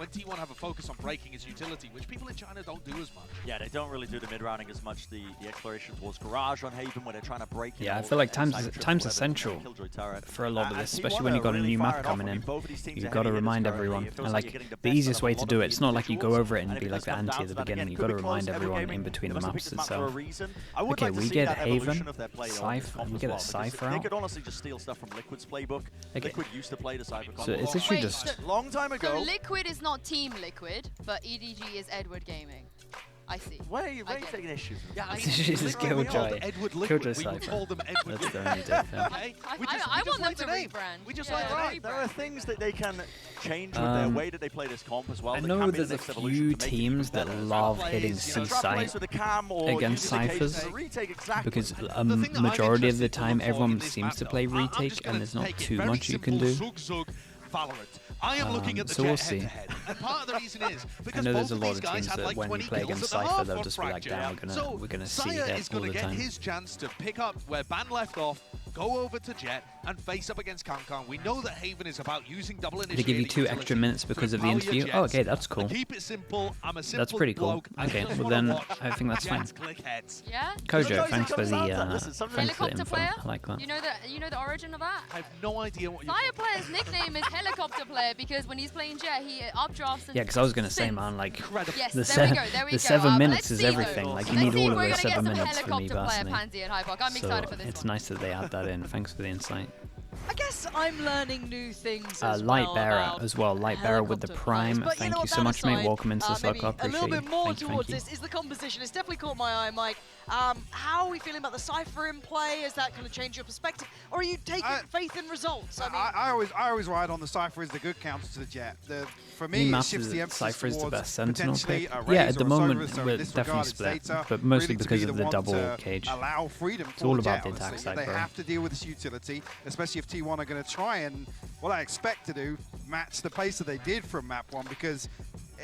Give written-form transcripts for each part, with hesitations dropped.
when T1 have a focus on breaking his utility, which people in China don't do as much. Yeah, they don't really do the mid-rounding as much. The exploration towards Garage on Haven, where they're trying to break. Yeah, I feel like time's essential for a lot of this, especially when you've got a new map coming in. You've got to remind everyone. And like, the easiest way to do it, it's not like you go over it and be like the anti at the beginning. You've got to remind everyone in between the maps itself. Okay, we get Haven, Cypher, and we get a Cypher out. They could honestly just steal stuff from Liquid's playbook. Okay. Liquid used to play the Cypher combo. So it's actually just long time ago. So Liquid is not Team Liquid, but EDG is Edward Gaming. I see. Where are you taking issues? Yeah, She's just Killjoy. Killjoy Cypher. We call them Edward That's the only diff. I want them to rebrand. We just Yeah, like the name. There are things that they can change with their way that they play this comp as well. I know there's a few teams that love hitting C site against Cyphers because a majority of the time everyone seems to play retake and there's not too much you can do. I am looking at the so we'll see. head-to-head. And part of the reason is because I know there's a both lot of of these guys teams had that like when 20 you play kills against at the Cypher, they'll half just be like, damn, we're gonna see Saya it is all going the to get time. his chance to pick up where Ban left off, go over to Jet, and face up against Kankan. We know that Haven is about using double initiative. They give you 2 extra minutes because of the interview. Oh, okay, that's cool. Keep it simple. I'm a simple That's pretty cool. bloke. Okay, well then I think that's fine. Yeah. Kojo, thanks for the Helicopter info. player. I like that. You know the origin of that. I have no idea what you're Fire player's nickname is Helicopter Player because when he's playing Jet, he updrafts. Yeah, because I was gonna say, man, like yes, the, there we go. 7 minutes let's is see everything. those. Like you Let's need see all if of we're those gonna 7 get some minutes for me Helicopter Player personally. Pansy and Hypoc. I'm excited for this. It's nice that they add that in. Thanks for the insight. I guess I'm learning new things as Light well Bearer about as well. Light Bearer with the Prime. But Thank know you so that much, mate. aside, Welcome into the circle. maybe Appreciate a little bit more you. towards this is the composition. It's definitely caught my eye, Mike. How are we feeling about the Cypher in play? Has that kind of changed your perspective? Or are you taking faith in results? I mean, I always ride on the Cypher as the good counter to the Jet. For me, it shifts the emphasis Cypher is the towards best Sentinel pick. Yeah, at the moment we're definitely split, but mostly because of the double cage. Allow freedom It's all for about Jet, the attack honestly. side, They bro. have to deal with this utility, especially if T1 are going to try and, what I expect to do, match the pace that they did from map 1, because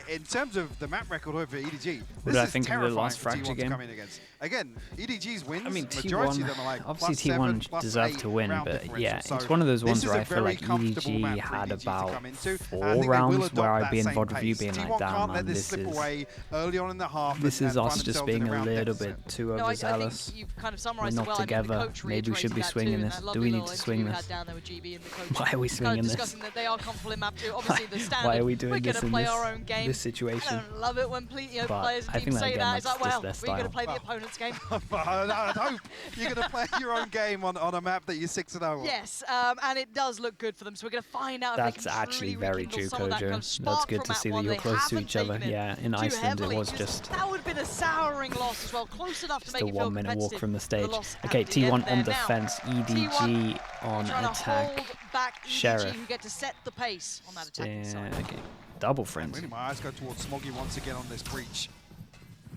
in terms of the map record over EDG, What this do I is think of the terrifying last for Fracture T1 to game? come in against. Again, EDG's wins, I mean, majority of them T1, are like obviously +7, T1 deserved +8 to win, round but differential. yeah, So it's one of those ones this is where a I feel very like comfortable EDG map for had EDG to about come into. 4 rounds where I'd be in VOD review being like, damn T1 can't man, let this this slip is away early on in the half. this and is us find just themselves being in a round little deficit. bit too no, I overzealous. think you've kind of We're summarized not it well. I mean, together. the coach Maybe we should be reiterated that swinging too in this. that Do lovely we need little to interview swing we this? had down there with GB and the coach. Why are we Kind swinging of this? discussing that they are comfortable in map 2. Obviously, the standard. Why are we We're doing going this to in play our own game. this situation? I don't love it when But players I and think teams that say again, that. It's that's like, just well, their we're going to style. play the opponent's game. I'd hope you're going to play your own game on a map that you're 6-0 on. Yes, and it does look good for them. So we're going to find out That's if they can actually truly very rekindle true, some of that kind Kojo. of spark That's good from to map see that 1. you're They close to haven't each other. taken it Yeah, in too Iceland heavily, it was because just that would have been a souring loss as well, close enough to make a it feel 1 minute walk competitive. from the stage. The loss Okay, at the end T1 there. on Now, defense, EDG T1 on trying to attack. hold back EDG, Sheriff. who get to set the pace on that attacking side. Okay, double friends. Really, my eyes go towards Smoggy once again on this breach.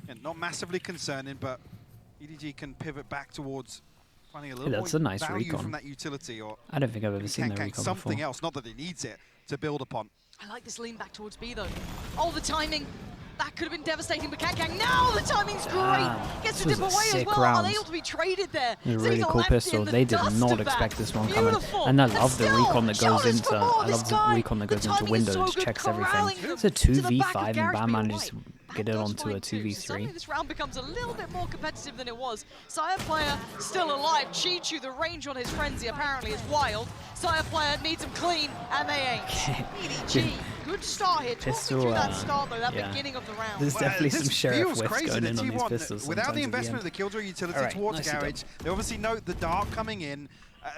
And not massively concerning, but EDG can pivot back towards finding a little That's more a nice value recon. from that utility, or I don't think I've ever seen that Kankan recon something before. else. Not that he needs it to build upon. I like this lean back towards B though. Oh, the timing. That could have been devastating, but Kankan, now the timing's great. Gets to this dip was a away as sick well. round. Unable to be traded there. A So really he's cool left pistol. in the They did dust not of that. expect this one Beautiful. coming. And I love the still, recon that goes shoulders into. for more. I This love the guy, recon that the goes into timing is so windows, good, checks corralling everything. them It's a to the back of 2v5 and Garage Bam being manages to right. get it onto a So suddenly 2v3. this round becomes a little bit more competitive than it was. Saya player still alive. Chichu, the range on his frenzy apparently is wild. Saya player needs him clean, and they ain't. EDG, good start here. Talk me Pistol, through that start though, that yeah. beginning of the round. There's definitely this some sheriff feels whiffs crazy going that in on these T1, pistols. without sometimes the at investment of end. the Killjoy utility Alright, towards nicely Garage, done. they obviously note the dart coming in.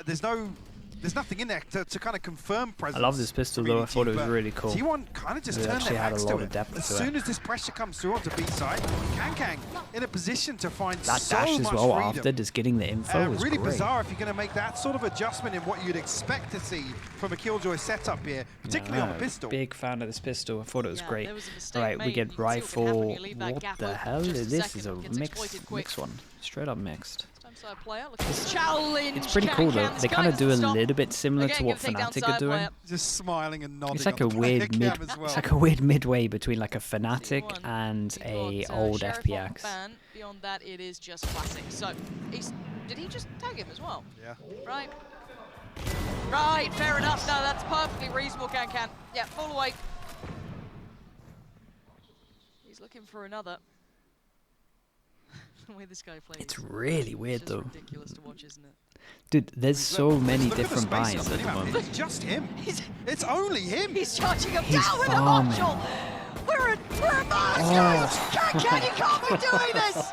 There's nothing in there to kind of confirm presence. I love this pistol though. I thought it was really cool. T1 kind of just It turned actually their had a backs lot to of it. depth As to it. soon as this pressure comes through onto B side, Kankan in a position to find That so dash as much well freedom. after, just getting the info was Really great. bizarre if you're going to make that sort of adjustment in what you'd expect to see from a Killjoy setup here, particularly on the pistol. Big fan of this pistol. I thought it was Yeah, great. there was a mistake Alright, we made. get You can see what can happen when rifle. you leave that What gap the open hell? just a This is second. a Gets mix exploited quick. one. Straight up mixed. Saya player looking for challenge. It's pretty cool though. Kankan's They kind of do a doesn't stop. little bit similar Again, to what give a takedown Fnatic Saya are doing. player. Just smiling and nodding. It's like on a the weird player mid. cam as well. It's like a weird midway between like a Fnatic T1, and we've a got, old Sheriff on FPX. ban. Beyond that, it is just classic. So, did he just tag him as well? Yeah. Right. Right, fair enough. No, that's perfectly reasonable, Kankan. Yeah, fall away. He's looking for another. The way this guy plays. It's really weird though. Ridiculous to watch, isn't it? Dude, there's so many different buys at the moment. It's just him. It's only him. He's charging him He's down with a farming. marshal. We're a Masters! You can't be doing this!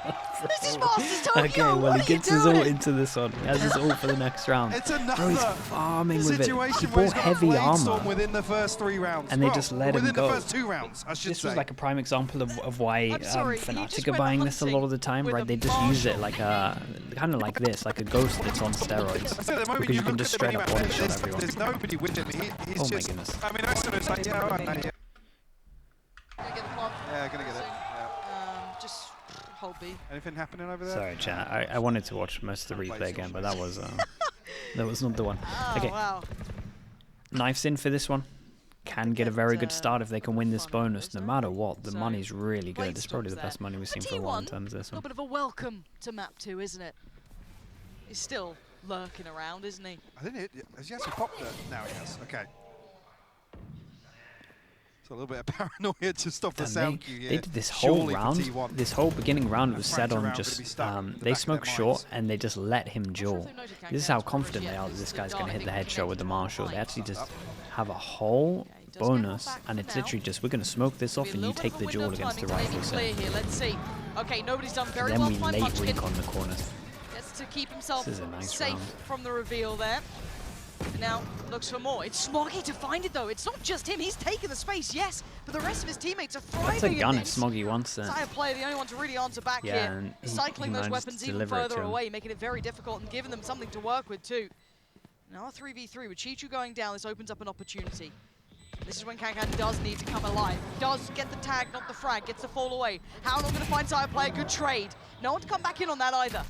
This is Masters Tokyo! Okay, well what he are you gets his doing? ult into this one. He has his ult for the next round. It's Bro, he's another farming with it. He situation where he's bought got heavy Blade Storm armor. within the first 3 rounds. And they Well, just let him within go. the first 2 rounds, I should This say. was like a prime example of why I'm sorry, you just Fnatic are went buying this a lot of the time, hunting right? with They a just use it marshal. like a, kind of like this, like a ghost that's on steroids. So the moment Because you can look just at the straight up minimap, one-shot everyone. there's nobody with him. He's Oh my just, goodness. I mean, I sort of like, yeah, all right, mate, yeah. Gonna get the plant. Yeah, gonna get it. Yeah. Just hold B. Anything happening over there? Sorry, chat. I wanted to watch most of the replay again, but that was not the one. Oh, Okay, wow. Knife's in for this one. Can get a very good start if they can win this bonus. No matter what, the money's really good. It's probably the best money we've seen for a while in terms of this A little one. bit of a welcome to map 2, isn't it? He's still lurking around, isn't he? I think has he actually popped it? Now he has. Okay. So a little bit of paranoia to stop the And sound cue here. they did this whole Surely for round. T1. This whole beginning round was set Fracture on round just gonna be stuck in the they back of smoke their short minds. and they just let him duel. This is how confident they are that this guy's going to hit the headshot with the marshal. They actually just have a whole bonus, and it's literally just, we're going to smoke this off and you take the duel against the rifle set. Here. Let's see. Okay, nobody's done very Then well. we Fine late Munchkin rink on the corners. gets to keep himself This is a nice safe round. from the reveal there. Now looks for more. It's Smoggy to find it though. It's not just him. He's taken the space, yes, but the rest of his teammates are thriving. That's a gun in if this. Smoggy wants it. Sire player, the only one to really answer back Yeah, here, and he cycling those managed weapons to even deliver it further to him. away, making it very difficult and giving them something to work with too. Now a 3v3 with Chichu going down, this opens up an opportunity. This is when Kankan does need to come alive. Does get the tag, not the frag, gets the fall away. How long going to find Sire player? Good trade. No one to come back in on that either.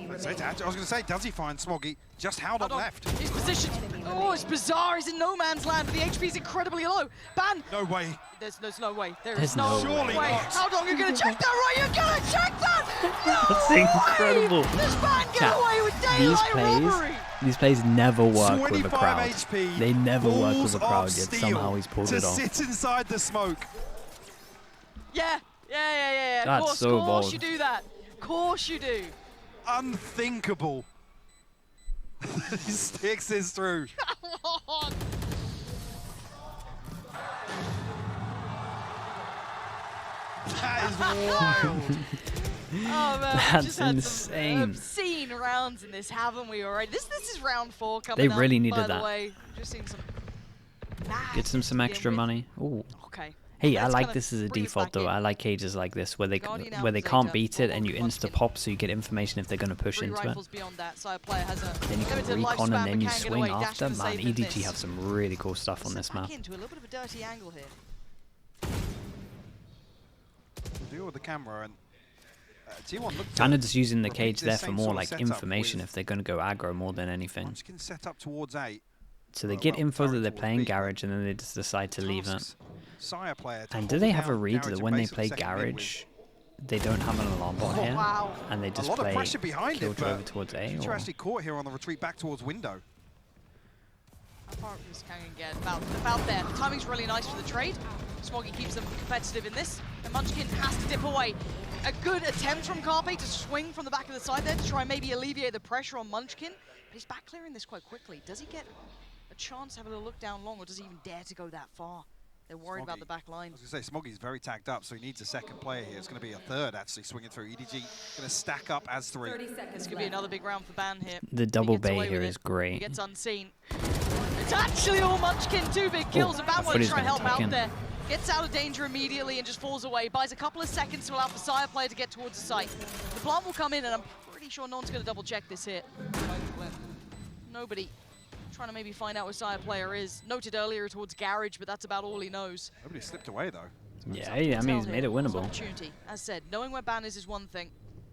I was going to say, does he find Smoggy? Just how Hold on on. left? He's positioned. Oh, it's bizarre. He's in no man's land, but the HP is incredibly low. Ban. No way. There's no way. There's There's no no Surely way. not. How long are you going to check that, right? You're going to check that? No That's way! incredible. This ban get Chat, away with daylight robbery. These plays never work with a 25 crowd. HP. They never work with balls a crowd, of yet steel somehow he's pulled to it off. sit inside the smoke. Yeah. That's Of course, so course bold. you do that. Of course you do. Unthinkable. He sticks this through. Come on. That is wild. Oh man, That's we've just had insane. some obscene rounds in this, haven't we already? This is round 4 coming They up, really by needed the that. way. Just seen some Get some to begin extra with. money. Ooh. Okay. Hey, I Let's like kinda this as a bring us default back though. in. I like cages like this where they Guardian out where they with can't Zeta, beat it and you Bulldog insta Munchkin. pop so you get information if they're going to push 3 into it. rifles beyond that. Sire player has a Then you can limited recon lifespan, and then but you can get swing away. Dash after. to the Man, save and EDG miss. have some really cool stuff on this Back map. into a little bit of a dirty angle here. Deal with the camera and T1 looked Kind of just using the repeat cage this there same for more sort of like setup information with if they're going to go aggro more than anything. Munchkin set up towards A. So they well, get info that Farron they're towards playing B, but Garage and then they just decide to leave it. Tasks Sire player to And do hold they have a down read Garage that and when they basically play second mid with Garage, they don't have an alarm bot Oh, here? wow. And they just a lot play of pressure behind it, Killjoy over but towards A? Future Or? actually caught here on the retreat back towards window. How far is Kangan get? About there. The timing's really nice for the trade. Smoggy keeps them competitive in this. And Munchkin has to dip away. A good attempt from Carpe to swing from the back of the side there to try and maybe alleviate the pressure on Munchkin. But he's back clearing this quite quickly. Does he get a chance to have a little look down long, or does he even dare to go that far? They're worried about Smoggy. the back line. I was going to say, Smoggy's very tagged up, so he needs a second player here. It's going to be a third, actually, swinging through. EDG going to stack up as 3. This could be another big round for Ban here. The He double gets away bay here with is it. He great. gets unseen. It's actually all Munchkin, 2 big kills, and I Ban thought wants he to was try and gonna help tuck out in. there. Gets out of danger immediately and just falls away. Buys a couple of seconds to allow for Sire player to get towards the site. The plant will come in, and I'm pretty sure no one's going to double check this hit. Nobody trying to maybe find out where Sire player is. Noted earlier towards Garage, but that's about all he knows. Nobody slipped away, though. Yeah, I mean, he's Tell made it here, it's an winnable. Opportunity. As said, knowing where Ban is one thing.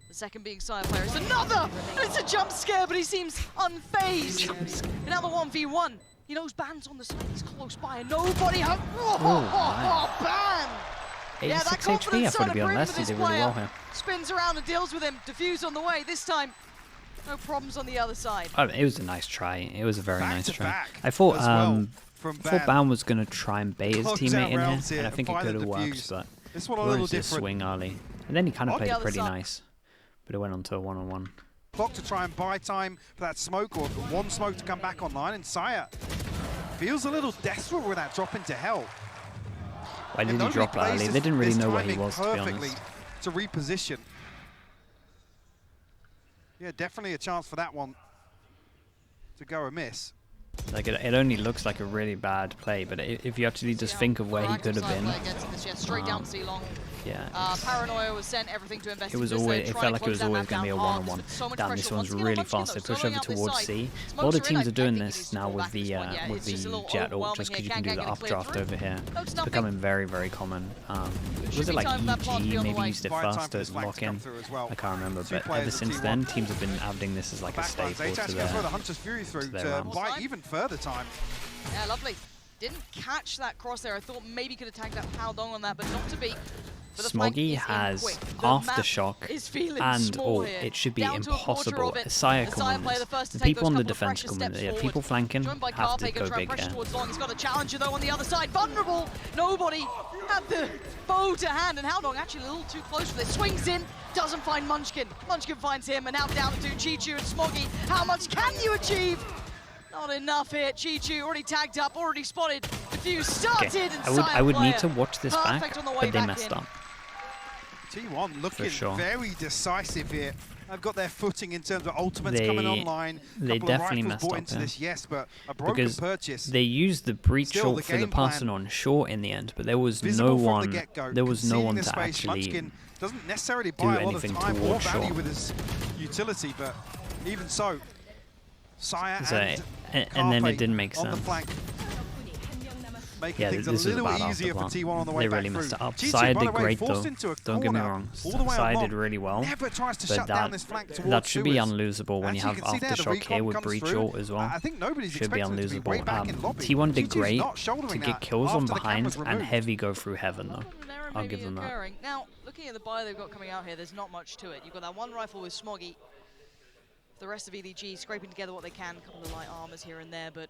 The second being Sire player is another! It's a jump scare, but he seems unfazed. Another 1v1. He knows Ban's on the side, he's close by, and nobody has... Oh, Ban! Yeah, that 86 HP, I confidence thought on he'd a be on brim less. for He this did really well player. here. Spins around and deals with him. Diffuse on the way. This time, no problems on the other side. Oh, it was a nice try. It was a very Back nice to try. back I thought as well from I thought Ban. Ban was going to try and bait his Close teammate out in rounds here, here and I think it and could have find the worked, defuse. but This one a he little wanted to different. swing early. And then he kind of On the played it other pretty side. nice, but it went on to a one-on-one. Clock to try and buy time for that smoke, or one smoke to come back online, and Saya feels a little desperate with that drop into hell. Why did And he nobody drop plays early? this- They didn't really this know where he timing was, to be perfectly honest. to reposition. Yeah, definitely a chance for that one to go amiss. Like it only looks like a really bad play, but if you actually just think of where he could have been, Straight down C long. yeah, Paranoia was sent, everything to investigate. it was always. It felt like it was always going to be a one-on-one. Damn, this one's really fast. They push over towards C. A lot of teams are doing this now with the jet ult, just because you can do the updraft over here. It's becoming very, very common. Was it like EDG maybe used it first to lock in? I can't remember, but ever since then, teams have been adding this as like a staple to throw the Hunter's Fury through to buy even further time. Yeah, lovely. Didn't catch that cross there. I thought maybe could have tagged that Poundong on that, but not to be. Smoggy has Aftershock and ult. It should be impossible. Saya coming on this. The people on the defense coming in. Yeah, people flanking have to go big here. He's got a challenger though on the other side. Vulnerable. Nobody had the bow to hand, and Haldong actually a little too close for this. Swings in, doesn't find Munchkin. Munchkin finds him, and now down to Chichu and Smoggy. How much can you achieve? Not enough here. Chichu already tagged up, already spotted. Defuse started, and I would need to watch this back, but they messed up. T1 looking sure. very decisive here. They've got their footing in terms of ultimates coming online. They definitely messed up into here. this, yes, but a broken Because purchase. they used the breach Still, ult the for the game plan passing on short in the end, but there was visible no from one. the get-go. There was no Conceding one this to space. actually Munchkin doesn't necessarily do buy a lot of anything time or towards value short. with his utility, but even so, Saya and then it didn't make on the sense. flank. Making Yeah, things this a was a little bad easier for afterplan. T1 on the way They really back messed it through. up. Chichu, Saya by the did way, great forced though. into a Don't get me corner, wrong. all the way Saya along. did really well. Never tries to But shut down this flank towards that should be Suez. unlosable when you have Actually, you can see there, the Aftershock here recon with comes breach through. ult as well. I think nobody's Should be expecting it to be way unlosable. back in lobby. T1 did Chichu's great not shouldering to that get kills on after the behind camera's and removed. heavy go through heaven though. I'll Maybe give them that. occurring. Now, looking at the bio they've got coming out here, there's not much to it. You've got that one rifle with Smoggy. The rest of EDG scraping together what they can, a couple of light armors here and there, but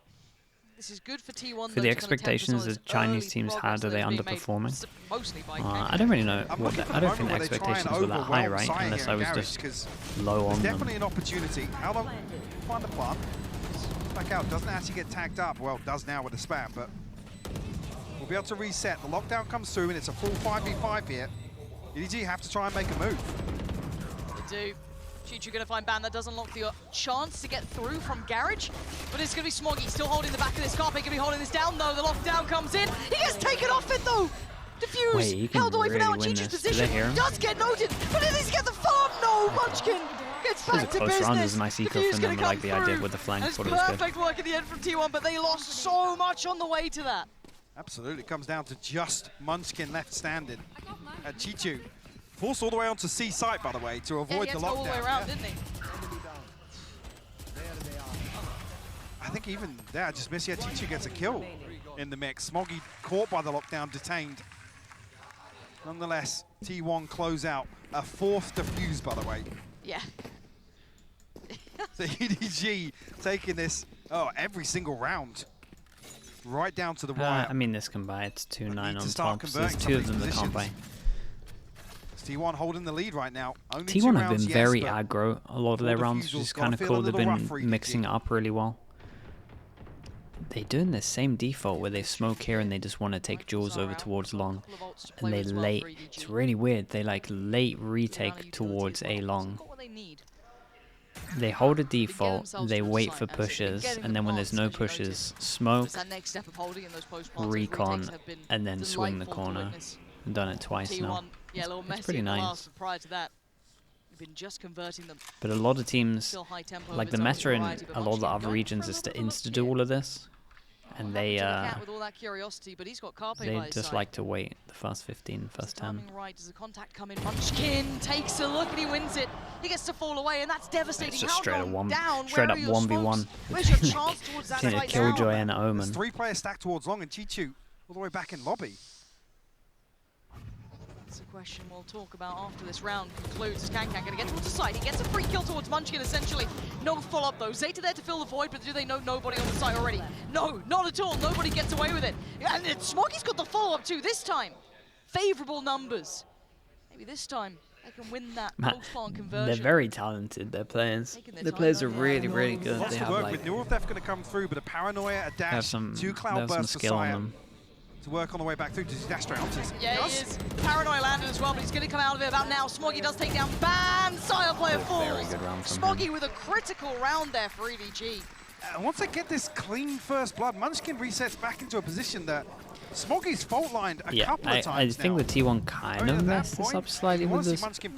this is good for T1. For the expectations that Chinese teams had, are they underperforming? I don't really know. I don't think the expectations were that high, right? Unless I was just low on them. Definitely an opportunity. How long? Find the plant. Back out. Doesn't actually get tagged up. Well, does now with the spam, but we'll be able to reset. The lockdown comes through, and it's a full 5v5 here. EDG have to try and make a move. They do. Chichu going to find Ban. That doesn't lock the chance to get through from Garage, but it's going to be Smoggy still holding the back of this. Carpe going to be holding this down though. The lockdown comes in. He gets taken off it though. Diffuse. Wait, you can held away really for now. win Chichu's this. Do they position hear him? does get noted, but does he get the farm? No, Munchkin gets It was back a to close business. round. It was a nice eco Diffuse from gonna them. I like come the idea through. with the flank. And it's Thought it was good. perfect work at the end from T1, but they lost so much on the way to that. Absolutely. It comes down to just Munchkin left standing. And Chichu forced all the way onto C site, by the way, to avoid the he had to go all the way lockdown. around, didn't he? I think even there, I just missed. Yeah, Chichu gets a kill in the mix. Smoggy caught by the lockdown, detained. Nonetheless, T1 close out. A fourth defuse, by the way. Yeah. So EDG taking this, every single round. Right down to the wire. I mean, this can buy. It's 2-9 need to on start top. So there's converting two some of of them these that can't buy. T1 holding the lead right now. Only 2 T1 have rounds, been yes, very but aggro a lot of their all rounds, defusals which is gotta kind of feel a cool. They've little rough been for mixing it EDG. up really well. They're doing the same default where they smoke here and they just want to take Jules over towards long, and they late. It's really weird. They like late retake towards A long. They hold a default, they wait for pushes, and then when there's no pushes, smoke, recon, and then swing the corner. I've done it twice now. It's pretty nice. Prior to that, you've been just converting them. But a lot of teams, Still high tempo like the with meta in variety, but a lot of the Munchkin other going regions for a is to little bit of insta-do all of this. And they with all that curiosity, but he's got Carpe by his just side. like to wait the first 15, first 10. Timing right, does the contact come in? Munchkin takes a look and he wins it. He gets to fall away, and that's devastating. It's just How straight long up down? straight Where up are your 1v1 smokes? Where's your between, chance towards that between a side Killjoy now? and an Omen. There's 3 players stacked towards long, and Chichu all the way back in lobby. That's a question we'll talk about after this round concludes. Is Kankan going to get towards the side? He gets a free kill towards Munchkin, essentially. No follow-up, though. Zeta there to fill the void, but do they know nobody on the side already? No, not at all. Nobody gets away with it. And Smoggy's got the follow-up, too, this time. Favorable numbers. Maybe this time they can win that post-plant conversion. They're very talented, their players. Their players are really, really good. Lots They to have work like, with. Neural Theft going to come through, but a Paranoia, a dash, some 2 Cloud some Bursts for skill on Sire them. to work on the way back through. Does he dash straight onto this? Yeah, he is. Paranoia landed as well, but he's going to come out of it about now. Smoggy does take down Ban. Sire player falls. Very good round from Smoggy him. with a critical round there for EDG. Once they get this clean first blood, Munchkin resets back into a position that Smoggy's fault lined a couple of times I think now. the T1 kind of messes up slightly with this once they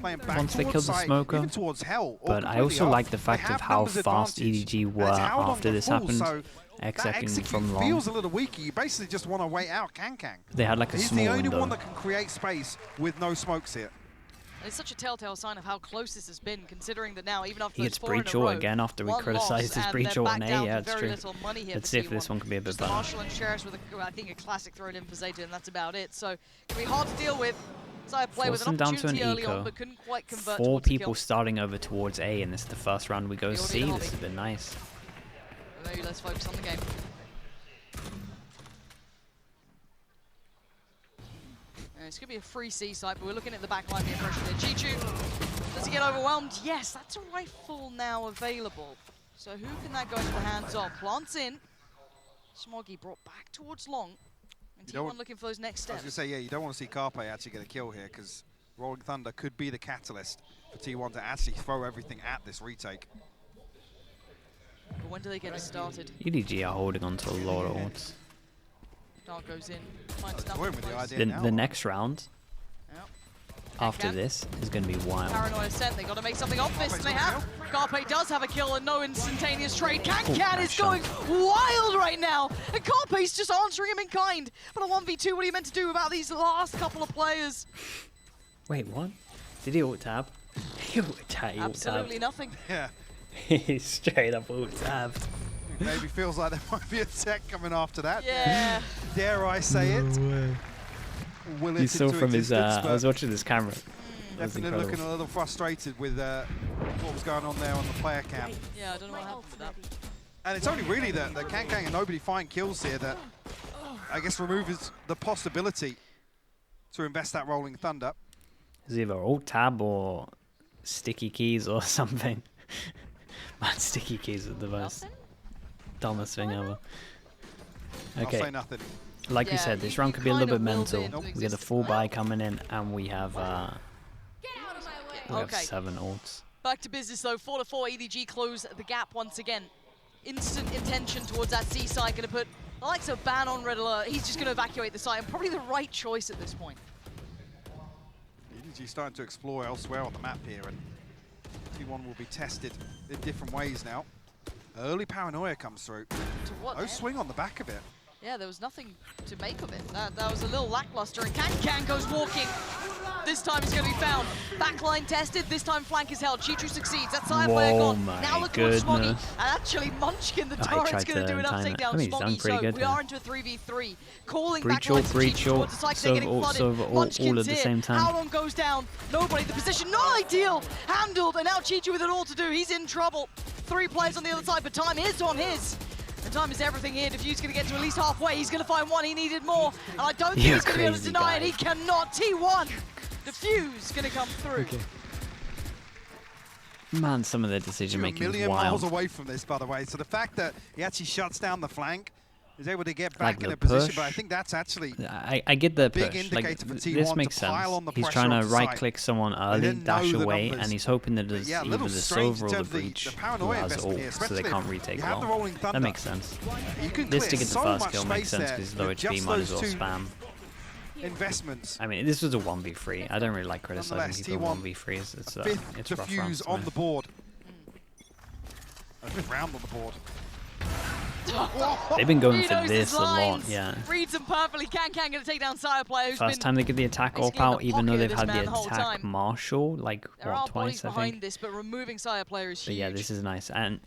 killed the smoker. But I also like the fact of how fast EDG were after this happened. Executing from long. Feels a little weaker. You basically just want to wait out Kankan. They had like a He's small the only window. one that can create space with no smokes here. It's such a telltale sign of how close this has been, considering that now, even after He gets those 4 in a breach row, ort again after we one criticised his loss, breach and ort they're on back A. down Yeah, to it's very true. little money here Let's for see if T1. this one can be a bit Just better. Marshall and Sheriffs with, I think, a classic throw in for Zeta, and that's about it. So, it can be hard to deal with. Sire play with Force an them down to an opportunity early on, eco. but couldn't quite convert 4 towards a people kill. starting over towards A, and this is the first round we go The C. order This has been nice. Maybe let's focus on the game. It's going to be a free C site, but we're looking at the back line being pressured there. Chichu, does he get overwhelmed? Yes, that's a rifle now available. So who can that go into the hands of? Plants in. Smoggy brought back towards long. And T1 looking for those next steps. I was going to say, yeah, you don't want to see Carpe actually get a kill here, because Rolling Thunder could be the catalyst for T1 to actually throw everything at this retake. But when do they get it started? EDG are holding on to a lot of odds. Dark goes in, finds Toying with nothing. the idea now. The next round Yep. after this is going to be wild. Paranoia sent, they got to make something of this, and they have. Carpe does have a kill and no instantaneous trade. Kankan is going wild right now, and Carpe's just answering him in kind. But a 1v2, what are you meant to do about these last couple of players? Wait, what? Did he ult tab? He ult tab. Absolutely nothing. Yeah. He straight up ult tabbed. Maybe feels like there might be a tech coming after that. Yeah. Dare I say it? Will it You saw into from his. existence, I was watching this camera. definitely looking a little frustrated with what was going on there on the player cam. Yeah, I don't know what happened with that. And it's only really that Kankan and nobody find kills here that I guess removes the possibility to invest that Rolling Thunder. It's either alt tab or sticky keys or something. Man, sticky keys are the most dumbest thing ever. I'll say Okay, nothing. like you Yeah, said, this you round could be a little bit kind of willed mental. it into We get a full buy coming in, and we have Okay. 7 ults. Back to business though, 4-4, EDG close the gap once again. Instant intention towards that C side, gonna put the likes of Ban on red alert. He's just gonna evacuate the site, and probably the right choice at this point. EDG starting to explore elsewhere on the map here, and T1 will be tested in different ways now. Early Paranoia comes through. To what No end? swing on the back of it. Yeah, there was nothing to make of it. That was a little lackluster, and Kankan goes walking. This time he's going to be found. Backline tested, this time flank is held. Chichu succeeds, that side player Whoa, gone. my Now look towards Smoggy. goodness. And actually Munchkin, the Oh, he turret's tried going to to do enough to time take it. down I mean, he's done Smoggy. pretty So good we there. are into a 3v3. Calling Breach back ult, to breach Chichu towards the side, they're getting ult, flooded. serve ult, Munchkin's all at the here. same time. Howlon goes down. Nobody, the position not ideal. Handled, and now Chichu with it all to do. He's in trouble. 3 players on the other side, but time is on his. And time is everything here. Diffuse going to get to at least halfway. He's going to find one. He needed more. And I don't think You're he's going to be able to crazy deny it. guy. He cannot. T1. Diffuse going to come through. Okay. Man, some of their decision You're a making is million miles wild. away from this, by the way. So the fact that he actually shuts down the flank, is able to get Like back in the a position, push. but I think that's actually I get the big push. indicator Like, for this T1 makes to sense. pile on the He's pressure trying to onto site. right-click someone early, didn't know dash the away, numbers. and he's hoping that it's Yeah, a either little the strange Sova in or the terms of Breach the who paranoia has investment ult, here, so they especially can't if retake you have the long. Rolling Thunder. That makes sense. You can This to clear get the so first much kill makes space sense there because low with HP just might as those well two spam. investments. I mean, this was a 1v3. I don't really like criticizing Nonetheless, people T1 1v3s. It's Fifth it's rough defuse rounds, on man. the board. A fifth round on the board. They've been going He for knows this his a lot, lines. yeah. Reads them perfectly. Can going to take down Sire player who's First been time they get the attack basically up in out, the even though pocket they've of had this man the the whole attack time. marshal, like, There what, are twice, bodies I behind think? this, but removing Sire player is But huge. yeah, this is nice. And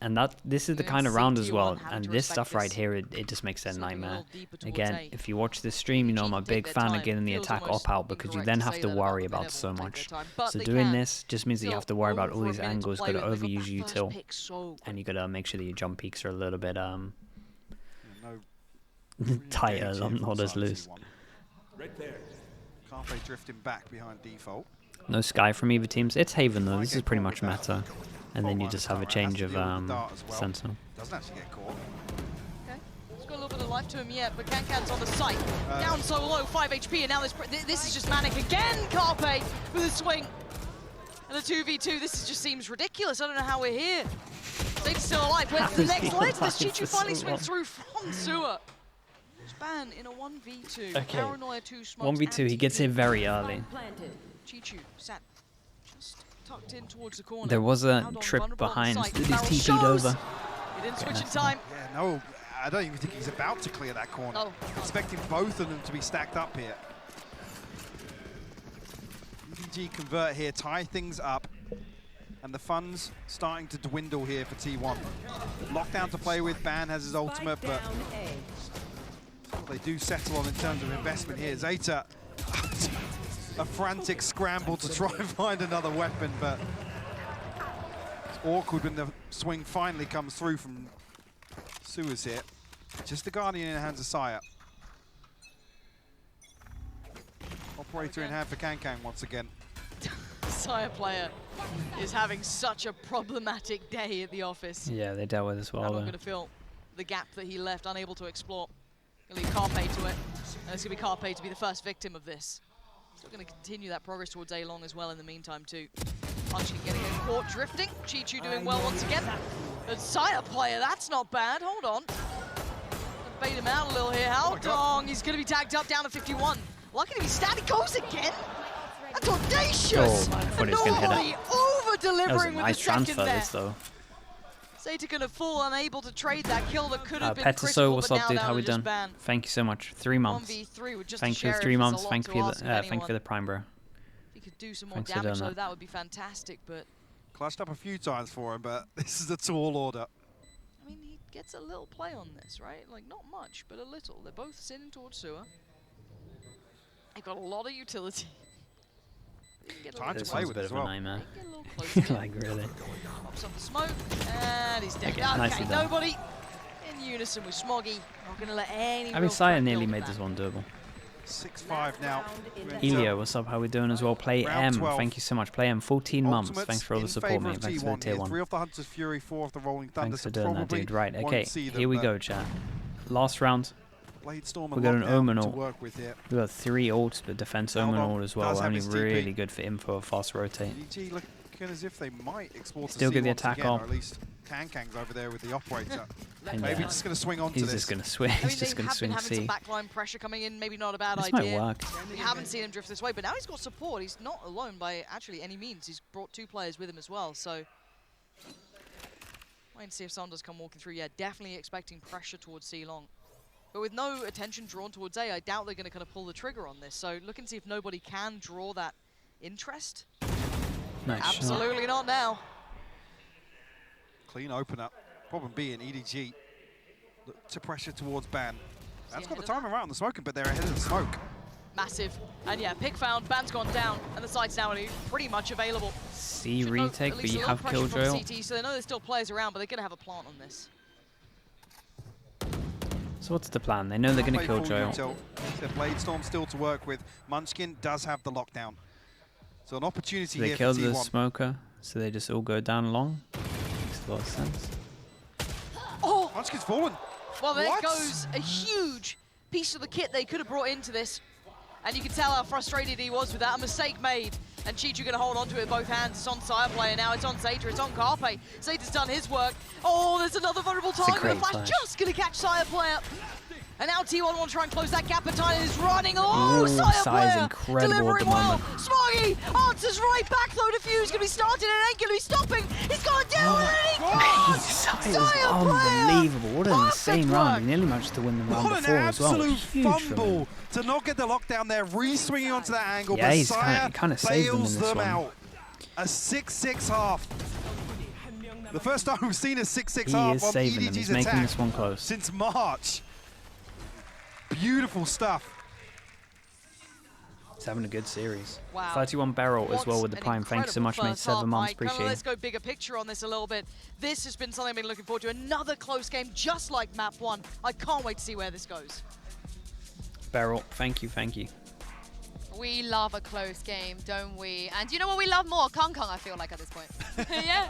this is the Even kind of round as CT1 well. having And to this respect stuff right this. here, it just makes it a Slipping a nightmare. little deeper towards Again, A. if you watch this stream, you know I'm a EDG take big their fan time. of getting the Feels attack almost up out because you incorrect then to have say to that about worry them. They about never so will take much. their time, but So they doing can. this just means that you have to worry about all Over a these minute to angles, play got to with. They got overuse that you first till, pick so and you got to make sure that your jump peaks are a little bit No tighter, engage here not from as side loose. T1. Carpe drifting back behind default. No Sky from either teams. It's Haven though, this is pretty much meta. And then you just have a change of Sentinel. Doesn't actually get caught. Okay, he's got a little bit of life to him yet, but Cancan's on the site. Down so low, 5 HP, and now this is just manic again. Carpe with a swing. And the 2v2, this just seems ridiculous. I don't know how we're here. Sage's still alive. Where's the next leg? This Chichu finally swings through from Sewer. Span in a 1v2. Okay. Paranoia 2 smokes 1v2, he gets here very early. Chichu sat just tucked in towards the corner. There was a Out on trip vulnerable on behind site. that he's Barrel TP'd shows. over. He didn't switch in nice. time. Yeah, no, I don't even think he's about to clear that corner. Oh. Expecting both of them to be stacked up here. EDG convert here, tie things up. And the fun's starting to dwindle here for T1. Lockdown to play with, Ban has his ultimate, but they do settle on in terms of investment here. Zeta, a frantic scramble to try and find another weapon, but it's awkward when the swing finally comes through from Suez here. Just the Guardian in the hands of Sire. Operator in hand for Kankan once again. Sire player is having such a problematic day at the office. Yeah, they dealt with as well. I'm not going to fill the gap that he left, unable to explore. Going to leave Carpe to it, and it's going to be Carpe to be the first victim of this. Still going to continue that progress towards A-Long as well in the meantime too. Punching, getting it caught, drifting. Chichu doing well once again. The Sire player, that's not bad. Hold on. Bait him out a little here. How long? He's going to be tagged up down to 51. Lucky to be static. Goes again. That's audacious! Oh man, I thought he was going to hit it. Over-delivering That was a with nice the second transfer, there. this though. Zeta gonna fall unable to trade that kill that could have been Petaso, critical, what's but up, dude? now How we down to just done? ban. Thank you so much. 3 months. 1v3 with just Thank a you for sheriff 3 is a months. lot Thank to you for ask of the, thank you anyone. for the prime, bro. If he could do some more Thanks for damage doing though, that. that would be fantastic, but Clutched up a few times for him, but this is a tall order. I mean, he gets a little play on this, right? Like, not much, but a little. They're both sitting towards Sewer. They've got a lot of utility. Time to This play one's a with bit as of a well. nightmare. Get a little closer. Like, really. Pops up the smoke, and he's dead. Okay, Okay, nicely done. nobody in unison with Smoggy. Not going to let any I mean, real Sire threat nearly build made back. this one doable. 6-5 now. Elio, what's up? How we doing as well? Play Round M, 12. thank you so much. Play M, 14 months. Ultimates Thanks for all the in support, favour mate. of Thanks for the T1 tier here. 1. 3 off the Hunter's Fury, 4 off the Rolling Thunder. Thanks for so doing that, probably dude. Right, won't okay. see them, Here we but go, chat. Last round. Blade Storm We and got an Lockdown Omen to ult. work with here. We got 3 ults, but defense Omen Albon ult as well. does have Only his TP. really good for info, fast rotate. EDG looking as if they might explore to Still C get the once attack again, up. or at least Kankang's over there with the operator. And Maybe yeah, just going to swing on to he's this. just going to swing. I mean, He's just they going to have been swing having some C. backline pressure coming in, maybe not a bad This idea. might work. We haven't seen him drift this way, but now he's got support. He's not alone by actually any means. He's brought 2 players with him as well, so wait and see if someone does come walking through. Yeah, definitely expecting pressure towards C-Long. But with no attention drawn towards A, I doubt they're going to kind of pull the trigger on this. So look and see if nobody can draw that interest. Nice shot. Absolutely not now. Clean open up. Problem being EDG look to pressure towards Ban. That's got the ahead of timer right on the smoking, but they're ahead of the smoke. Massive. And yeah, pick found, Ban's gone down, and the site's now pretty much available. C Should know retake, at but least you a little have pressure from Killjoy. CT, so they know there's still players around, but they're going to have a plant on this. So what's the plan? They know they're going to kill Joel. The Blade Storm still to work with. Munchkin does have the lockdown. So an opportunity They here kill for the T1. smoker, so they just all go down long. Makes a lot of sense. Oh! Munchkin's fallen. Well, there What? goes a huge piece of the kit they could have brought into this. And you can tell how frustrated he was with that. A mistake made. And Chichu going to hold on to it with both hands. It's on Sire player now. It's on Zeta. It's on Carpe. Zeta's done his work. Oh, there's another vulnerable a target. great The flash flash. just going to catch Sire player. And now T1 want to try and close that gap, but Tyler is running. Oh, Sire's player incredible delivering at the well. moment. Smoggy answers right back, though. Defuse going to be started and ain't going to be stopping. He's got to do it, and he can't. Sire's Sire player. unbelievable. What an Perfect insane round. work. He nearly managed to win the round What an before as well. absolute Huge from fumble him. to not get the lockdown there, re-swinging onto that angle, Yeah, but he's Sire kinda saved them in bails this them one. out. A 6-6 half. The first time we've seen a 6-6 He half is of saving them. EDG's He's making attack this one close. since March. Beautiful stuff. He's having a good series. Wow. 31 barrel as What well with the an prime. Thanks so much, incredible mate. first 7 half, months. Mike. Appreciate Let's it. go bigger picture on this a little bit. This has been something I've been looking forward to. Another close game, just like map 1. I can't wait to see where this goes. Barrel, thank you, thank you. We love a close game, don't we? And you know what we love more? Kong Kong, I feel like, at this point. Yeah.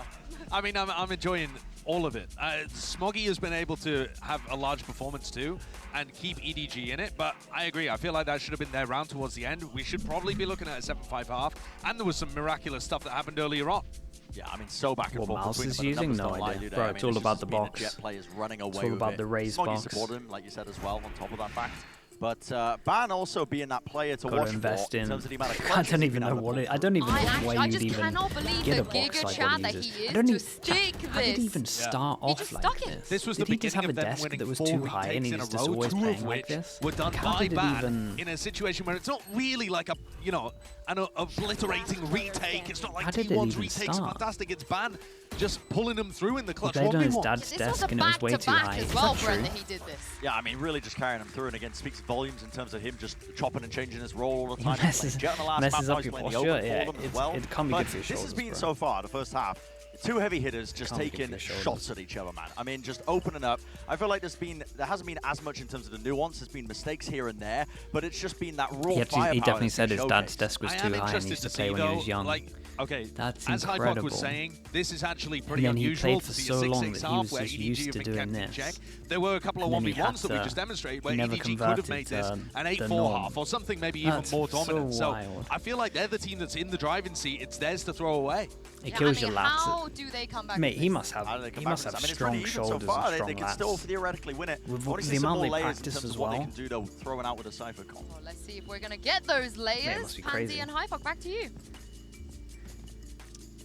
I mean, I'm enjoying all of it. Smoggy has been able to have a large performance too and keep EDG in it, but I agree. I feel like that should have been their round towards the end. We should probably be looking at a 7-5 half, and there was some miraculous stuff that happened earlier on. Yeah, I mean, so back and What forth Mouse between is them, but the using? numbers No don't lie, idea. do they? Bro, I it's mean, all this about has the been box. Jet players running away It's all with about it. the raised Smoggy box. support him, like you said as well, on top of that fact. But Ban also being that player to Gotta watch invest for in. terms of the amount of I clutches don't he's even been know able what to it. I don't even know what I way just you'd even cannot believe get the a box Giga like Chad what that he uses. he is I don't to even. stick How did he this. even start He off just like stuck it. this? This was Did the he just have beginning a of them desk winning that was 4 too high and retakes he in was a just row, always 2 playing of like which this? were done How by did it Ban even? in a situation where it's not really like a, you know, an obliterating retake. It's not like How did it T1's even retakes start? Fantastic. It's Ban just pulling them through in the He clutch. played What on we his want. dad's This was desk a and it was way too back-to-back high. as Is well, that Brent, true? that he did this. Yeah, I mean, really just carrying him through, and again, speaks volumes in terms of him just chopping and changing his role all the He time. messes- Jet on the last messes map, up he's your playing the posture, open yeah, for them as it's- well. it can't be But good for your this has shoulders, been bro. so far, the first half, 2 heavy hitters just Can't be good for taking your shoulders. shots at each other, man. I mean, just opening up. I feel like there hasn't been as much in terms of the nuance. There's been mistakes here and there, but it's just been that raw firepower. He definitely that's said been his dad's showcased. desk was I too am high and he interested used to to play see when he though, was young. like, okay, That's as Hypoc incredible. was saying, this is actually And pretty then he unusual played to for see so a 6-6 long that he half was where just EDG used have to been doing kept in check. this. There were a couple of And then he 1v1s that we had just demonstrated where he never EDG could have converted made this to an the 8-4 norm. half or something maybe even That's more so dominant. So wild. I feel like they're the team that's in the driving seat. It's theirs to throw away. It Yeah, kills I mean, your lats. how do they come back? Mate, from he this? must have. How do they come He back must from have this? I mean, it's strong pretty even shoulders so far. and strong They can still lats. theoretically win it. With I wanna the see some amount more they layers in practice terms as of what they well. can do, though, throwing out with a Cypher comp. Well, let's see if we're going to get those layers. must be Pansy crazy. and Hypoc, back to you.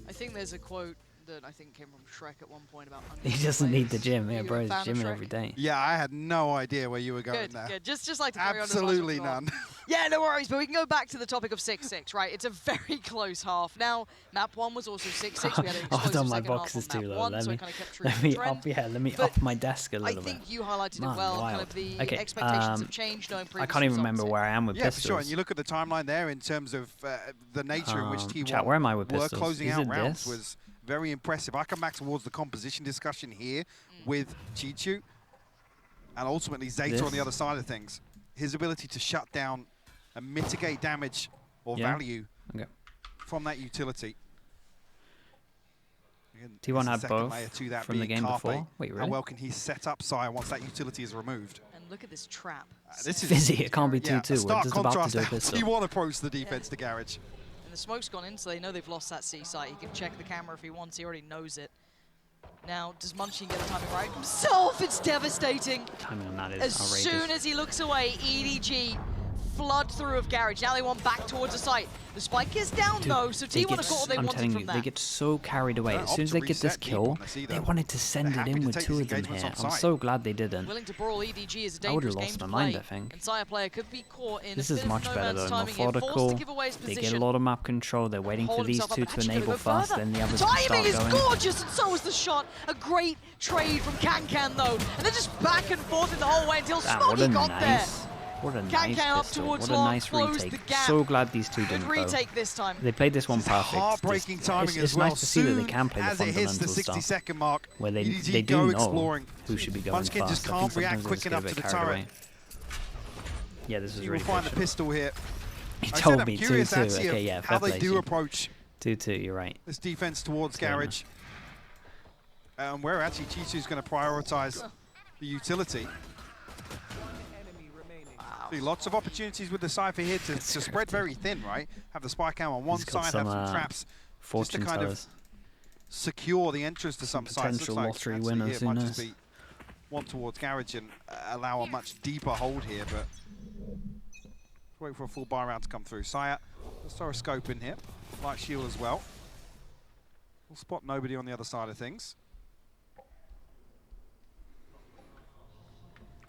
I think there's a quote that I think came from Shrek at one point about. He doesn't need the gym. Yeah, You bro, a he's fan of gymming Shrek? every day. Yeah, I had no idea where you were going Good, there. good. Just like to carry on as much as Absolutely possible. none. Yeah, no worries, but we can go back to the topic of 6-6, right? It's a very close half. Now, map 1 was also 6-6. We had an Oh, explosive done my second half boxes on too map low. 1, Let so me, it kind of kept true let to me the trend. up, yeah, let me But up my desk a I little bit. think you highlighted Man, it well, kind wild. of the Okay, expectations have changed knowing I previous can't even results remember here. where I am with Yeah, for pistols. sure. And you look at the timeline there in terms of the nature in which T1 chat, where am I with were pistols? closing Is out it rounds this? was very impressive. I come back towards the composition discussion here with Chichu and ultimately Zeta on the other side of things. His ability to shut down and mitigate damage or value from that utility. Again, T1 there's a had second both layer to that from the being game Carpe. before. Wait, How really? well can he set up Sire once that utility is removed? And look at this trap. This is Fizzy, it can't be 2-2. yeah, We're a stark just about to contrast do a how pistol. T1 approach the defense to Garage. And the smoke's gone in, so they know they've lost that C site. He can check the camera if he wants. He already knows it. Now, does Munchkin get the timing right himself? It's devastating. Timing on that is As outrageous. soon as he looks away, EDG flood through of Garage. Now they want back towards the site. The spike is down Dude, though, so they T1 have got what they I'm wanted telling from you, that. they get so carried away. They're As soon as up they to get this reset deep kill, on this either. they wanted to send They're it happy in to with take 2 these of them engagements here. on I'm site. so glad they didn't. Willing to brawl EDG is a I would've dangerous game lost to my mind, play. I think. And Sire player could be caught in This a is bit of much no better man's though. timing here, forced Methodical. to give away his They get a position. lot of map control. They're waiting for Hold these himself up, two but to actually gonna enable go fast, further. then the others Timing can is start going. gorgeous, and so is the shot. A great trade from Kankan though, and they're just back and forth in the whole way until Damn, what a Smoggy got nice, there. what a Kankan nice up pistol. towards What a long, nice closed the retake. gap. So glad these two Good didn't go. retake this time. They played this one perfect. Heartbreaking Just- timing it's as well. nice to see that they Soon can play the as it hits the fundamental stuff. 60-second mark, Where they EDG do go know exploring. who should be going Munchkin fast. just I think can't react sometimes they quick just get a enough bit to the carried turret. away. Yeah, this is You will really find the patient. pistol here. He I said told I'm me curious 2-2. actually Okay, of yeah, how fair they play. do approach 2-2, you're right. this defense towards Fair Garage. Where actually Chichu's going to prioritize the utility. See, lots of opportunities with the Cypher here to spread very thin, right? Have the spike cam on one He's got side, some, have some traps, just to Fortune kind of tellers. secure the entrance to some sites. potential Looks like lottery actually winners, here who might knows? just be one towards Garage and allow a much deeper hold here, but wait for a full buy round to come through. Saya, let's throw a scope in here. Light shield as well. We'll spot nobody on the other side of things.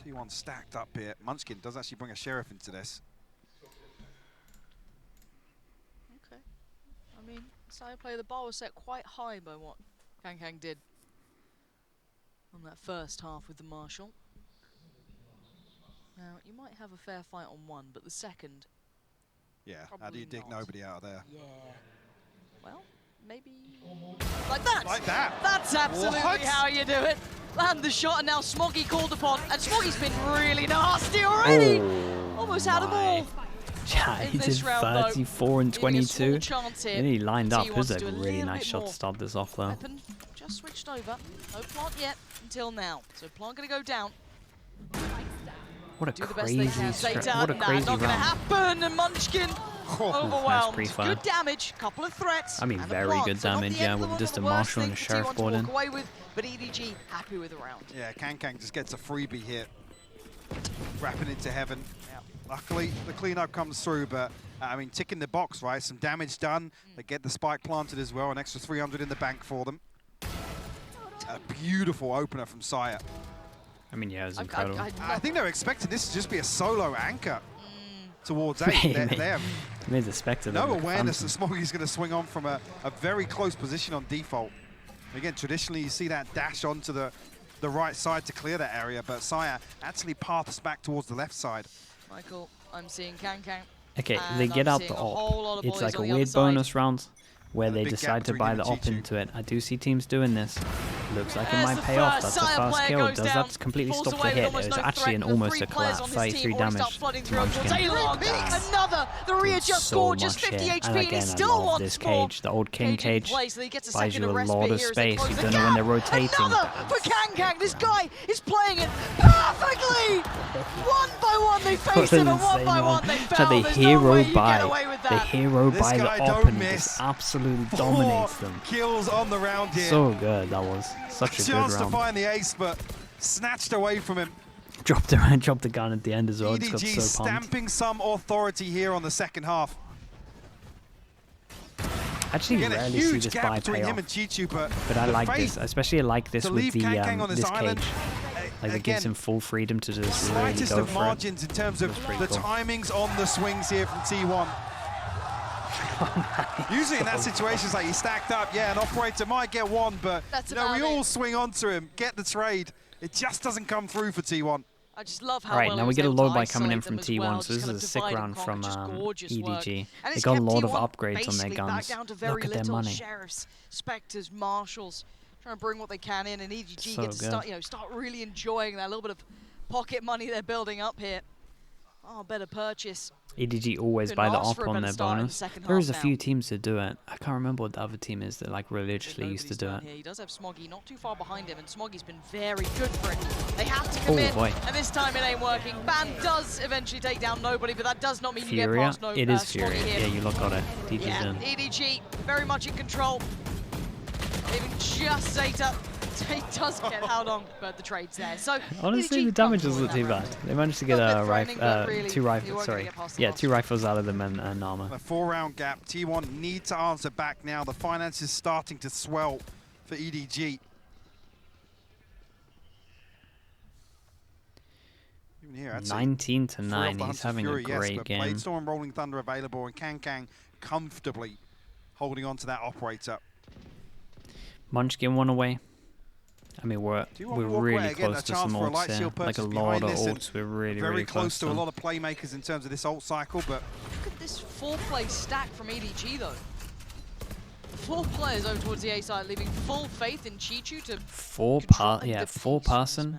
T1 stacked up here. Munchkin does actually bring a Sheriff into this. Okay. I mean, Saya play, the bar was set quite high by what Kang did on that first half with the Marshal. Now, you might have a fair fight on one, but the second... Yeah, how do you dig nobody out of there? Yeah. Well, maybe... Like that! Like that! That's absolutely what? how you do it! Land the shot, and now Smoggy called upon, and Smoggy's been really nasty already! Almost had them all! Yeah, he did 34 and 22. And he lined up. It was a really nice shot to start this off, though. Weapon just switched over. No plant yet until now. So plant going to go down. What a Do crazy what a crazy not going to happen, and Munchkin overwhelmed. Nice good damage, couple of threats. I mean, very good damage, yeah, with just a Marshal and a Sheriff board in. But EDG happy with the round. Yeah, Kang just gets a freebie here. Wrapping into heaven. Yeah. Luckily, the cleanup comes through, but I mean, ticking the box, right? Some damage done. They get the spike planted as well, an extra 300 in the bank for them. A beautiful opener from Saya. I mean, yeah, it was incredible. I think they're expecting this to just be a solo anchor towards A. They made the Spectre. No awareness that Smoggy's going to swing on from a very close position on default. Again, traditionally, you see that dash onto the right side to clear that area, but Saya actually paths back towards the left side. Michael, I'm seeing Kang. Okay, they get out the op. It's like a weird bonus round where they decide to buy the op into it. I do see teams doing this. Looks like it might pay off. That's the first kill. Does that completely stop the hit? It was actually an almost a collapse. 33 damage. Another! The readjust score, just 50 HP, and he still wants this cage, the old king cage, buys you a lot of space. You don't know when they're rotating. Another for Kang. This guy is playing it perfectly! One by one they face him, and one by one they fell. They hero by the op and just absolutely dominates them. Kills on the round here. So good, that was such a good round. Chance to find the ace, but snatched away from him. Dropped the gun at the end as well. EDG so stamping some authority here on the second half. Actually, Again, rarely see this buy pay off. Chichu, but I like this, especially I like this with the this island, cage. Like it gives him full freedom to just really slightest go of for margins it. In terms of the timings on the swings here from T1. Usually in that situation, it's like he's stacked up. Yeah, an operator might get one, but we all swing onto him, get the trade. It just doesn't come through for T1. I just love how right, now we get a low buy coming in from T1, so this is a sick round from EDG. They got a lot of upgrades on their guns. Look at their money. Sheriffs, Spectres, Marshals, trying to bring what they can in, and EDG gets to start really enjoying that little bit of pocket money they're building up here. Oh, better purchase. EDG always buy the op on their bonus. There's a few teams that do it. I can't remember what the other team is that like religiously used to do it. He does have Smoggy not too far behind him, and Smoggy's been very good for it. They have to commit, and this time it ain't working. Ban does eventually take down nobody, but that does not mean you get past no It is Furia. Yeah, you lot got it. EDG very much in control. Leaving just Zeta. He does get how long, but the trade's there. So honestly, the damage wasn't too bad. They managed to get two rifles out of them and armor. A 4-round gap. T1 need to answer back now. The finance is starting to swell for EDG. Even here, 19-9. He's having a great game. Bladestorm, Rolling Thunder available, and Kang comfortably holding on to that operator. Munchkin one away. I mean, we're really close to some ults here. Like a lot of ults. We're really close to a lot of playmakers in terms of this ult cycle. But look at this 4-play stack from EDG though. 4 players over towards the A side, leaving full faith in Chichu to four person.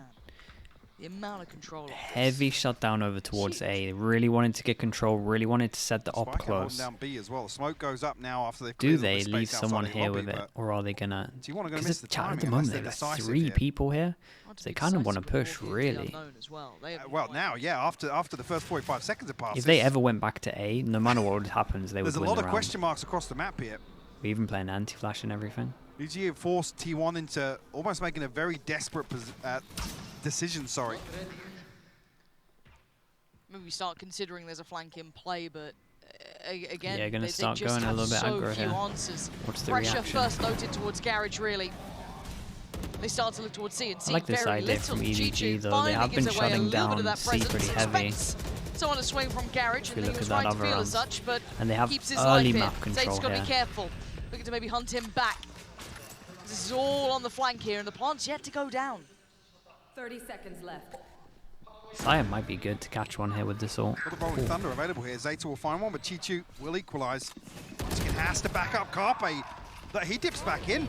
The amount of control. Heavy shutdown over towards A. They really wanted to get control. Really wanted to set the op close. Down B as well. Smoke goes up now after they do they leave someone here with it, or are they gonna? Because at the moment they've got 3 people here, so they kind of want to push really. Well, now, yeah, after the first 45 seconds have passed. If they ever went back to A, no matter what happens, they would win the round. There's a lot of question marks across the map here. We're even playing anti-flash and everything. EDG have forced T1 into almost making a very desperate decision, sorry. Maybe we start considering there's a flank in play, but again, yeah, gonna they start just going a have little bit so aggro few here. answers. What's the Pressure reaction? first noted towards Garage, really. They start to look towards C and C. I like this very idea little. from EDG G2 though. They finally have been gives away a shutting little bit of down that C presence. pretty heavy. Expects someone to swing from Garage and If you think look it was at right that to other feel round. as such, but And they have keeps his early life map in. control Zate's got to here. be careful. Looking to maybe hunt him back. This is all on the flank here, and the plant's yet to go down. 30 seconds left. Sion might be good to catch one here with this ult. Got the Rolling Thunder available here. Zeta will find one, but Chi-Chu will equalize. Munchkin has to back up Carpe. But he dips back in.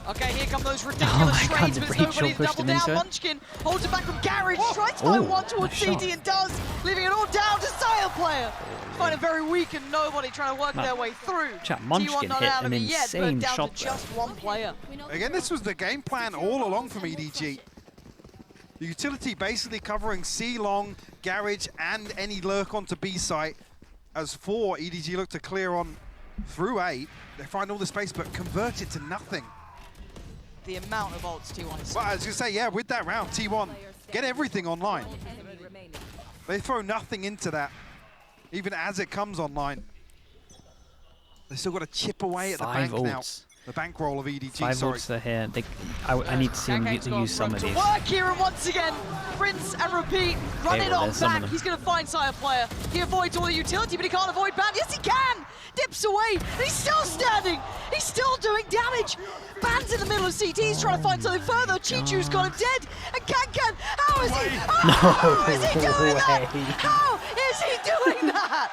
Okay, here come those Oh ridiculous my God, trades, the but there's breach nobody to pushed double him down. into it. Munchkin holds it back from Garage, tries to find one towards nice shot. CT and does, leaving it all down to Sire player. Find it very weak and nobody trying to work their way through. Chat, T1 Munchkin not hit out of an it yet, but insane down shot to there. just one player. Again, this was the game plan all along from EDG. The utility basically covering C long, Garage, and any lurk onto B site. As 4, EDG look to clear on through 8. They find all the space, but convert it to nothing. The amount of ults T1 is. Well, I was going to say, yeah, with that round, T1, get everything online. Enemy remaining. They throw nothing into that, even as it comes online. They still got to chip away at the 5 bank now. ults. The bankroll of EDG, 5 sorry. ults are here. I need to see him Kankang's got use some room of to these. work here, and once again, rinse and repeat. Run Okay, it well, on there's some of back. them. He's going to find Sire player. He avoids all the utility, but he can't avoid ban. Yes, he can. Dips away. He's still standing. He's still doing damage. Ban's in the middle of CT. He's trying to find something further. Chi-Chu's got him dead. And Kankan, how is he? How is he doing that? way. How is he doing that?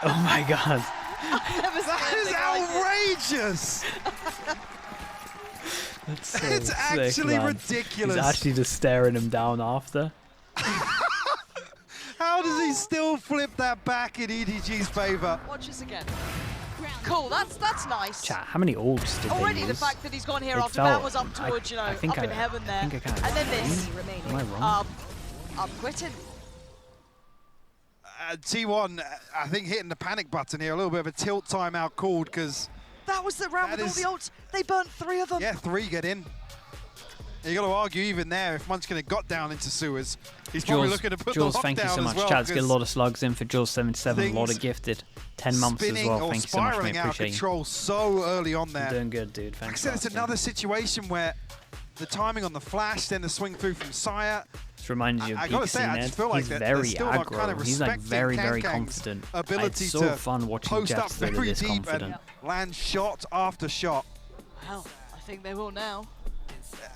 Oh my God. I've never seen That is anything like it. outrageous! That's so It's sick, actually man. ridiculous. He's actually just staring him down after. How does he still flip that back in EDG's favor? Watch this again. Cool, that's nice. Chat, how many ults did Already they the use? fact that he's gone here It after felt- that was up towards, you know, I think up in heaven there. I think I kinda And then this. Am I wrong? I'm quitting. T1, I think, hitting the panic button here. A little bit of a tilt timeout called because, That was the round That with is- all the ults. They burnt 3 of them. yeah, 3 get in. You got to argue even there if Munchkin had got down into sewers, he's probably looking to put Jules, the lockdown thank you so as much. well. Chat, let's get a 'cause lot of slugs in for Jules77. A lot of things gifted. 10 months as spinning well. or Thank you so much, mate. spiraling out of Appreciate you. control so early on there. Doing good, dude. Like I Thanks. said, for it's asking. another situation where the timing on the flash, then the swing through from Sire. This reminds you of I gotta Beaks say, I in just there. feel like He's they're very still not aggro. kind of He's like respecting very, very Kankang's confident. ability It's so to fun watching post up Jets that are very this deep confident. and land shot after shot. Well, I think they will now.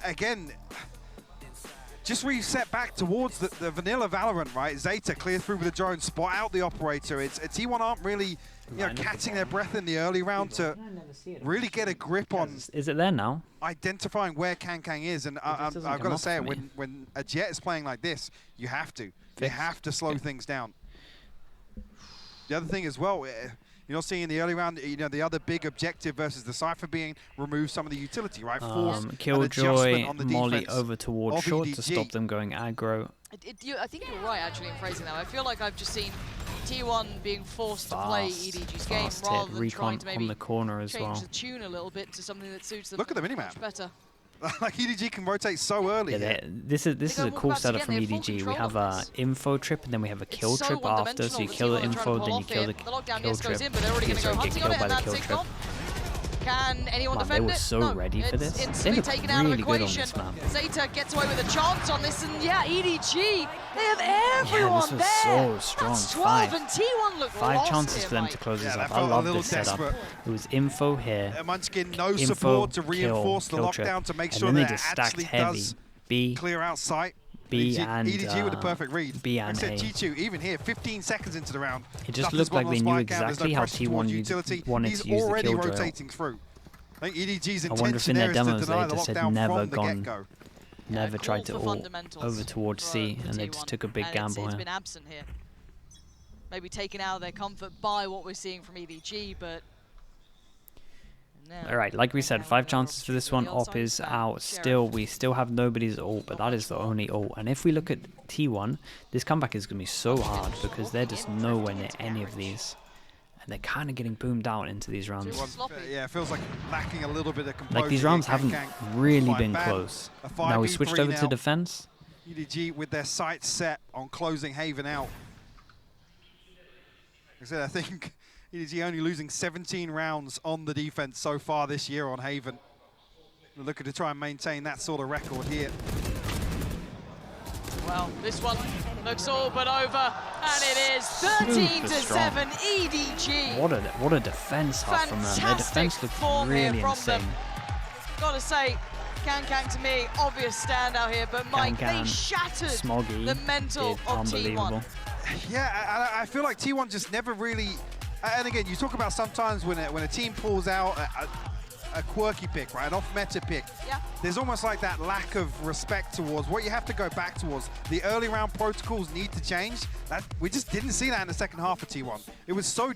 Again, just reset back towards the vanilla Valorant, right? Zeta clear through with the drone, spot out the operator. It's T1 aren't really, catching their breath in the early round to really get a grip on Is it there now? identifying where Kankang is. And I've doesn't got come to up say, for me. when a Jet is playing like this, you have to. You Fixed. have to slow things down. The other thing as well, you're not seeing in the early round, the other big objective versus the Cypher being remove some of the utility, right? Force an adjustment Killjoy, on the Molly defense over towards of short to EDG. stop them going aggro. I think you're right, actually, in phrasing that. I feel like I've just seen T1 being forced to play EDG's game fast rather hit. than Recon trying to maybe on the corner as change well. the tune a little bit to something that suits them Look at the minimap. much better. Like EDG can rotate so early. Yeah, here. this is go a cool walk setup back from again, they have full EDG. We control have of a this. info trip and then we have a kill It's so trip after. So you kill the T1 are trying to info, pull then you off kill here. the The lockdown, kill yes, goes trip. in, but they're already You going to go sort of hunting get on killed it, by and the that's kill it trip. gone. Can anyone Man, they defend were it? so No, ready for it's this. They instantly look taken out of really good on equation. this map. Zeta gets away with a chance on this, and yeah, EDG, they have everyone this was there. so strong. That's 12, Five. and T1 look 5 lost chances here, for them Mike. to close this Yeah, up. that I felt a love little this setup. desperate. It was info here. Munchkin, no Info, support to kill, reinforce the kill lockdown trip. to make And sure then they that it just stacked actually heavy. does B, clear out sight. B and EDG with the perfect read. B Like I and said, A. G2, even here, 15 seconds into the round. It just Stuff looked is like on they the knew spike out, there's exactly no how pressure towards T1 utility. wanted He's to use the already kill drill. rotating through. I think EDG's I wonder if intention in their there is to demos deny they the just had lockdown never from the gone, get-go. never Call tried to for ult fundamentals over towards for C, and they T1, just took a big and gamble it's here. been absent here. Maybe taken out of their comfort by what we're seeing from EDG, but now, All right, like we said, 5 chances for this one. The other Op side is back. out. Sheriff. Still, we still have nobody's ult, but that is the only ult. And if we look at T1, this comeback is going to be so hard because they're just nowhere near any of these. and they're kind of getting boomed out into these rounds. Yeah, it feels like lacking a little bit of composure. Like these rounds haven't really been close. Now we switched over to defense. EDG with their sights set on closing Haven out. Like I said, I think EDG only losing 17 rounds on the defense so far this year on Haven. We're looking to try and maintain that sort of record here. Well, this one looks all but over, and it is 13-7 EDG. What a defense half from them. Their defense looked really insane. Gotta say, Kang to me, obvious standout here, but Mike, they shattered Smoggy the mental of T1. Yeah, I feel like T1 just never really, and again, you talk about sometimes when a team pulls out a quirky pick, right, an off-meta pick, there's almost like that lack of respect towards what you have to go back towards. The early round protocols need to change. We just didn't see that in the second half of T1. It was so different.